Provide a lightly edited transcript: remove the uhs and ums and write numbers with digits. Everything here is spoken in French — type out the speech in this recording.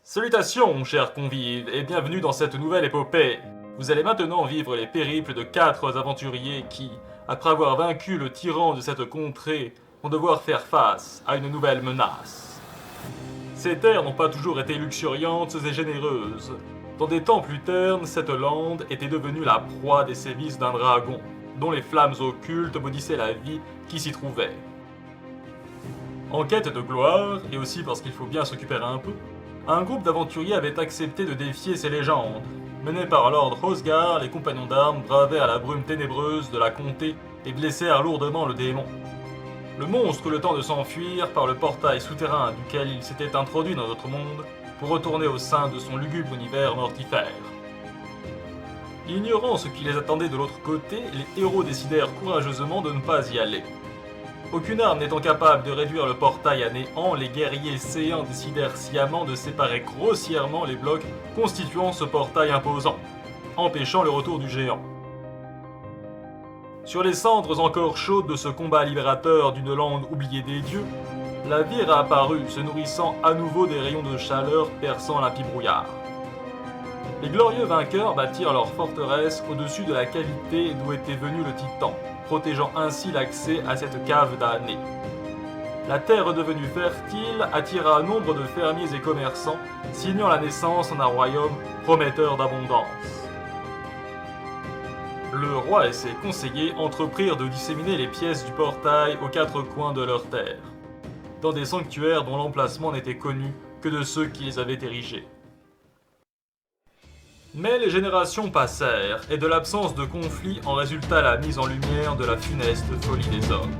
Salutations, chers convives, et bienvenue dans cette nouvelle épopée. Vous allez maintenant vivre les périples de 4 aventuriers qui, après avoir vaincu le tyran de cette contrée, vont devoir faire face à une nouvelle menace. Ces terres n'ont pas toujours été luxuriantes et généreuses. Dans des temps plus ternes, cette lande était devenue la proie des sévices d'un dragon, dont les flammes occultes maudissaient la vie qui s'y trouvait. En quête de gloire, et aussi parce qu'il faut bien s'occuper un peu, un groupe d'aventuriers avait accepté de défier ces légendes. Menés par Lord Hrothgar, les compagnons d'armes bravèrent la brume ténébreuse de la comté et blessèrent lourdement le démon. Le monstre eut le temps de s'enfuir par le portail souterrain duquel il s'était introduit dans notre monde pour retourner au sein de son lugubre univers mortifère. Ignorant ce qui les attendait de l'autre côté, les héros décidèrent courageusement de ne pas y aller. Aucune arme n'étant capable de réduire le portail à néant, les guerriers séants décidèrent sciemment de séparer grossièrement les blocs constituant ce portail imposant, empêchant le retour du géant. Sur les cendres encore chaudes de ce combat libérateur d'une lande oubliée des dieux, la vie réapparut, se nourrissant à nouveau des rayons de chaleur perçant l'impie brouillard. Les glorieux vainqueurs bâtirent leur forteresse au-dessus de la cavité d'où était venu le titan, protégeant ainsi l'accès à cette cave damnée. La terre redevenue fertile attira nombre de fermiers et commerçants, signant la naissance d'un royaume prometteur d'abondance. Le roi et ses conseillers entreprirent de disséminer les pièces du portail aux 4 coins de leur terre, dans des sanctuaires dont l'emplacement n'était connu que de ceux qui les avaient érigés. Mais les générations passèrent, et de l'absence de conflit en résulta la mise en lumière de la funeste folie des hommes.